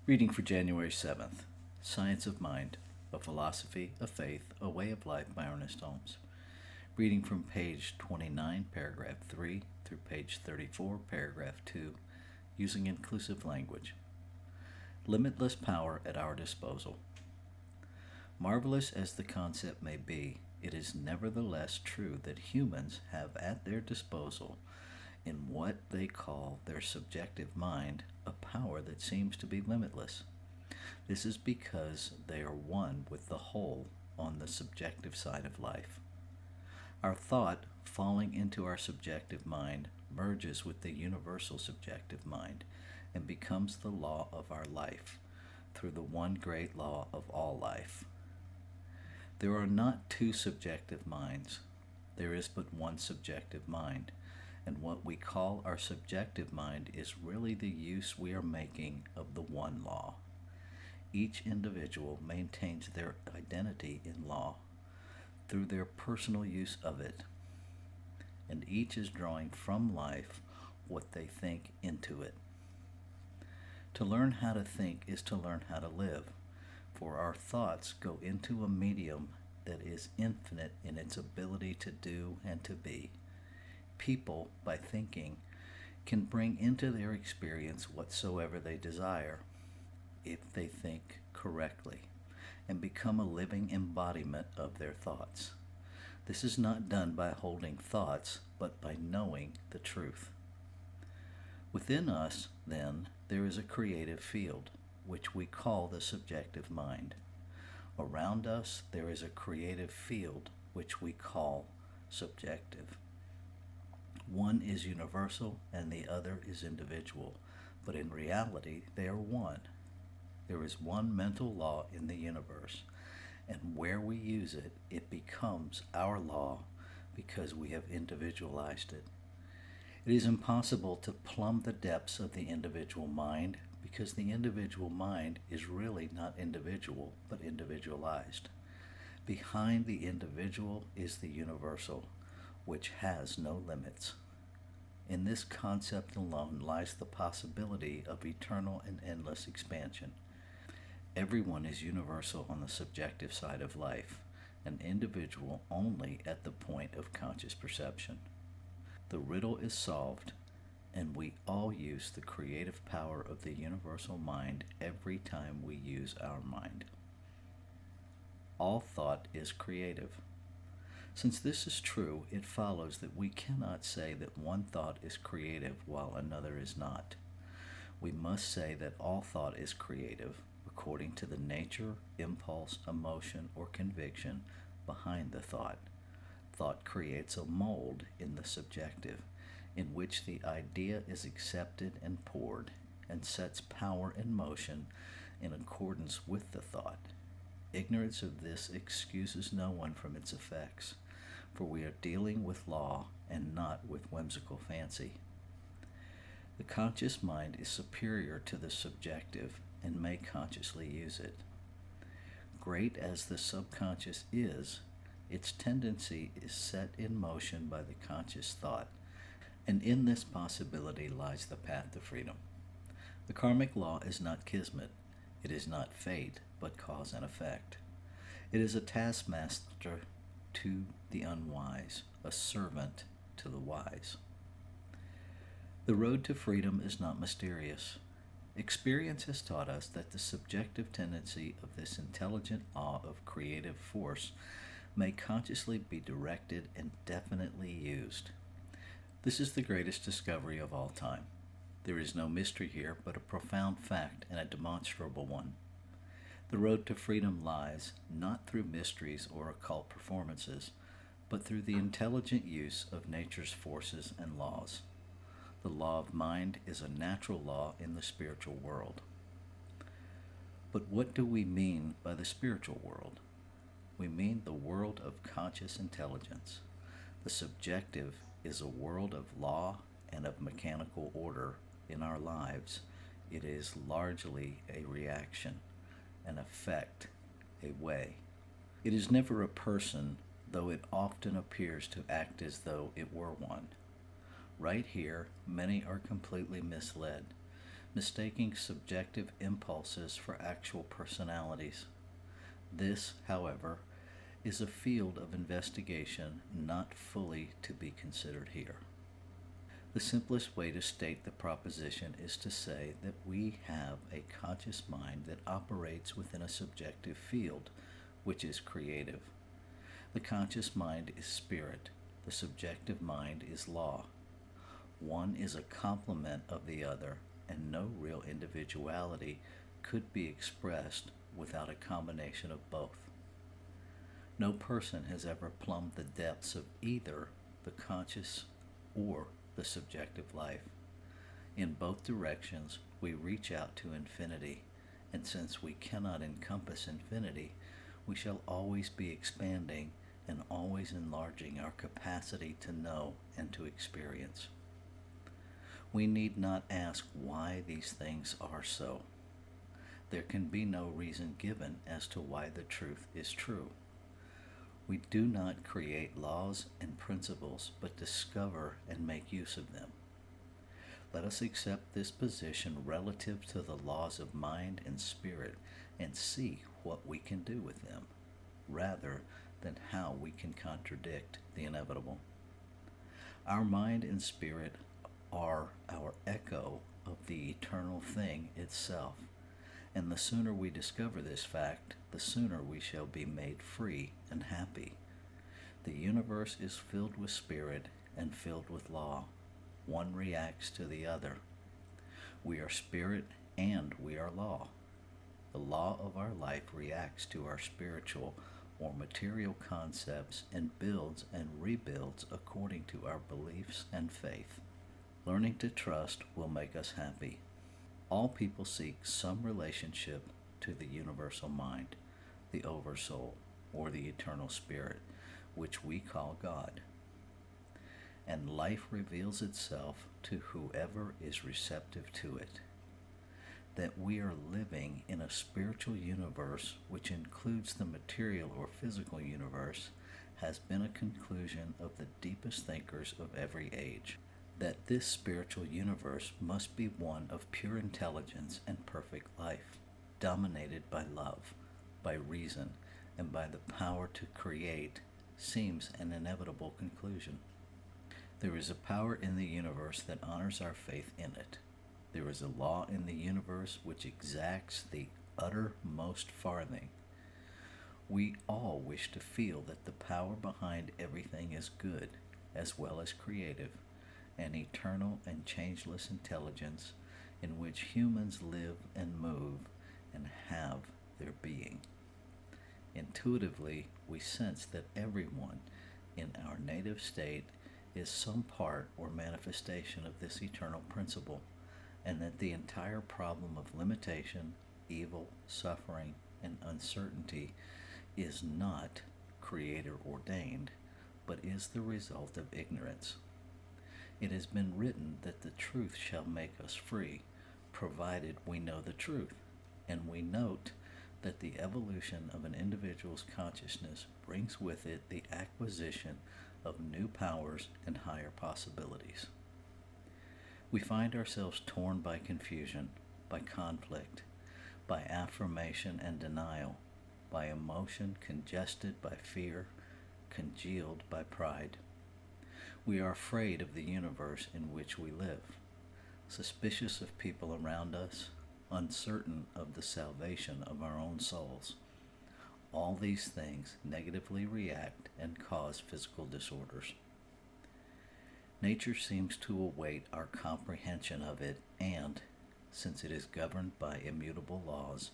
Reading for January 7th, Science of Mind, A Philosophy, a Faith, a Way of Life by Ernest Holmes. Reading from page 29, paragraph 3 through page 34, paragraph 2, using inclusive language. Limitless power at our disposal. Marvelous as the concept may be, it is nevertheless true that humans have at their disposal, in what they call their subjective mind, a power that seems to be limitless. This is because they are one with the whole on the subjective side of life. Our thought, falling into our subjective mind, merges with the universal subjective mind and becomes the law of our life through the one great law of all life. There are not two subjective minds. There is but one subjective mind, and what we call our subjective mind is really the use we are making of the one law. Each individual maintains their identity in law through their personal use of it, and each is drawing from life what they think into it. To learn how to think is to learn how to live, for our thoughts go into a medium that is infinite in its ability to do and to be. People, by thinking, can bring into their experience whatsoever they desire, if they think correctly, and become a living embodiment of their thoughts. This is not done by holding thoughts, but by knowing the truth. Within us, then, there is a creative field, which we call the subjective mind. Around us, there is a creative field, which we call subjective. One is universal and the other is individual, but in reality they are one. There is one mental law in the universe, and where we use it, it becomes our law because we have individualized it. It is impossible to plumb the depths of the individual mind because the individual mind is really not individual, but individualized. Behind the individual is the universal, which has no limits. In this concept alone lies the possibility of eternal and endless expansion. Everyone is universal on the subjective side of life, an individual only at the point of conscious perception. The riddle is solved, and we all use the creative power of the universal mind every time we use our mind. All thought is creative. Since this is true, it follows that we cannot say that one thought is creative while another is not. We must say that all thought is creative according to the nature, impulse, emotion, or conviction behind the thought. Thought creates a mold in the subjective, in which the idea is accepted and poured, and sets power in motion in accordance with the thought. Ignorance of this excuses no one from its effects, for we are dealing with law and not with whimsical fancy. The conscious mind is superior to the subjective and may consciously use it. Great as the subconscious is, its tendency is set in motion by the conscious thought, and in this possibility lies the path to freedom. The karmic law is not kismet, it is not fate, but cause and effect. It is a taskmaster to the unwise, a servant to the wise. The road to freedom is not mysterious. Experience has taught us that the subjective tendency of this intelligent awe of creative force may consciously be directed and definitely used. This is the greatest discovery of all time. There is no mystery here, but a profound fact and a demonstrable one. The road to freedom lies not through mysteries or occult performances, but through the intelligent use of nature's forces and laws. The law of mind is a natural law in the spiritual world. But what do we mean by the spiritual world? We mean the world of conscious intelligence. The subjective is a world of law and of mechanical order in our lives. It is largely a reaction, an effect, a way. It is never a person, though it often appears to act as though it were one. Right here, many are completely misled. mistaking subjective impulses for actual personalities. This, however, is a field of investigation not fully to be considered here. The simplest way to state the proposition is to say that we have a conscious mind that operates within a subjective field, which is creative. The conscious mind is spirit, the subjective mind is law. One is a complement of the other, and no real individuality could be expressed without a combination of both. No person has ever plumbed the depths of either the conscious or the subjective life. In both directions, we reach out to infinity, and since we cannot encompass infinity, we shall always be expanding and always enlarging our capacity to know and to experience. We need not ask why these things are so. There can be no reason given as to why the truth is true. We do not create laws and principles, but discover and make use of them. Let us accept this position relative to the laws of mind and spirit and see what we can do with them, rather than how we can contradict the inevitable. Our mind and spirit are our echo of the eternal thing itself, and the sooner we discover this fact, the sooner we shall be made free and happy. The universe is filled with spirit and filled with law. One reacts to the other. We are spirit and we are law. The law of our life reacts to our spiritual or material concepts and builds and rebuilds according to our beliefs and faith. Learning to trust will make us happy. All people seek some relationship to the universal mind, the oversoul, or the eternal spirit, which we call God. And life reveals itself to whoever is receptive to it. That we are living in a spiritual universe which includes the material or physical universe has been a conclusion of the deepest thinkers of every age. That this spiritual universe must be one of pure intelligence and perfect life, dominated by love, by reason, and by the power to create, seems an inevitable conclusion. There is a power in the universe that honors our faith in it. There is a law in the universe which exacts the uttermost farthing. We all wish to feel that the power behind everything is good, as well as creative, an eternal and changeless intelligence in which humans live and move and have their being. Intuitively, we sense that everyone in our native state is some part or manifestation of this eternal principle, and that the entire problem of limitation, evil, suffering, and uncertainty is not creator ordained, but is the result of ignorance. It has been written that the truth shall make us free, provided we know the truth, and we note that the evolution of an individual's consciousness brings with it the acquisition of new powers and higher possibilities. We find ourselves torn by confusion, by conflict, by affirmation and denial, by emotion congested by fear, congealed by pride. We are afraid of the universe in which we live, suspicious of people around us, uncertain of the salvation of our own souls. All these things negatively react and cause physical disorders. Nature seems to await our comprehension of it, and, since it is governed by immutable laws,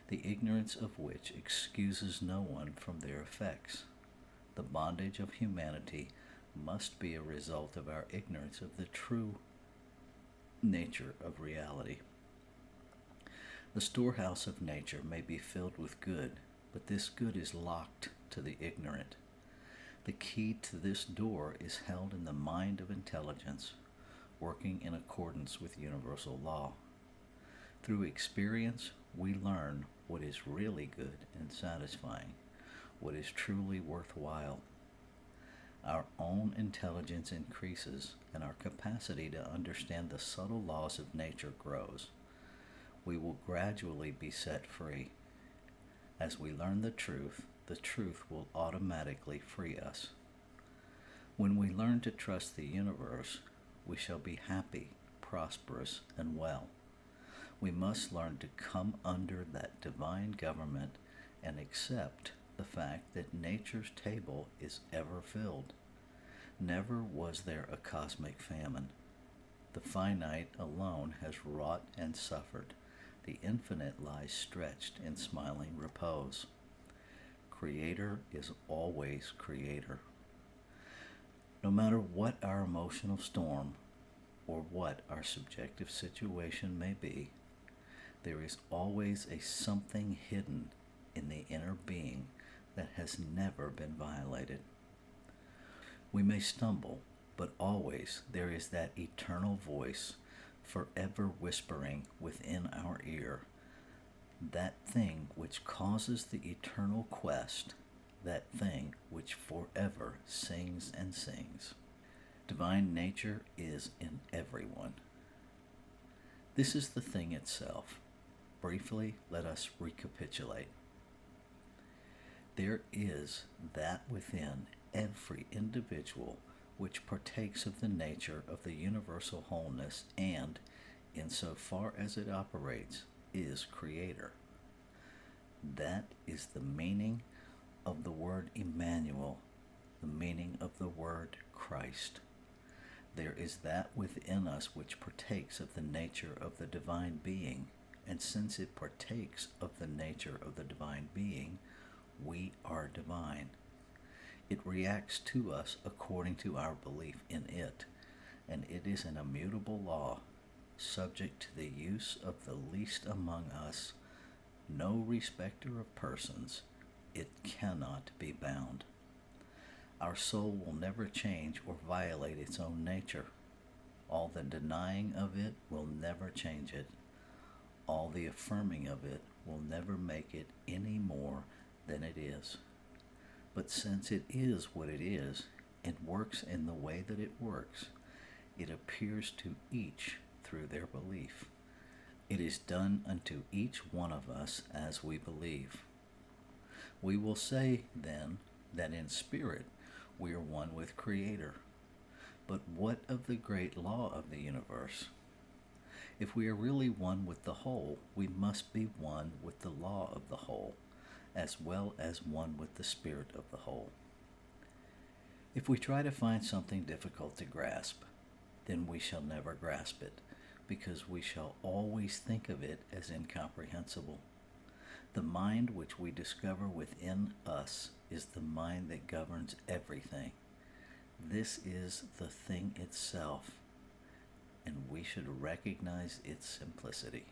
the ignorance of which excuses no one from their effects, the bondage of humanity must be a result of our ignorance of the true nature of reality. The storehouse of nature may be filled with good, but this good is locked to the ignorant. The key to this door is held in the mind of intelligence, working in accordance with universal law. Through experience, we learn what is really good and satisfying, what is truly worthwhile. Our own intelligence increases, and our capacity to understand the subtle laws of nature grows. we will gradually be set free. As we learn the truth will automatically free us. When we learn to trust the universe, we shall be happy, prosperous, and well. We must learn to come under that divine government and accept the fact that nature's table is ever filled. Never was there a cosmic famine. The finite alone has wrought and suffered. The infinite lies stretched in smiling repose. Creator is always Creator. No matter what our emotional storm or what our subjective situation may be, there is always a something hidden in the inner being that has never been violated. We may stumble, but always there is that eternal voice forever whispering within our ear, that thing which causes the eternal quest, that thing which forever sings and sings. Divine nature is in everyone. This is the thing itself. Briefly, let us recapitulate. There is that within every individual which partakes of the nature of the universal wholeness and, insofar as it operates, is Creator. That is the meaning of the word Emmanuel, the meaning of the word Christ. There is that within us which partakes of the nature of the divine being, and since it partakes of the nature of the divine being, we are divine. It reacts to us according to our belief in it, and it is an immutable law, subject to the use of the least among us, no respecter of persons. It cannot be bound. Our soul will never change or violate its own nature. All the denying of it will never change it. All the affirming of it will never make it any more than it is. But since it is what it is, and works in the way that it works, it appears to each through their belief. It is done unto each one of us as we believe. We will say, then, that in spirit we are one with Creator. But what of the great law of the universe? If we are really one with the whole, we must be one with the law of the whole, as well as one with the spirit of the whole. If we try to find something difficult to grasp, then we shall never grasp it, because we shall always think of it as incomprehensible. The mind which we discover within us is the mind that governs everything. This is the thing itself, and we should recognize its simplicity.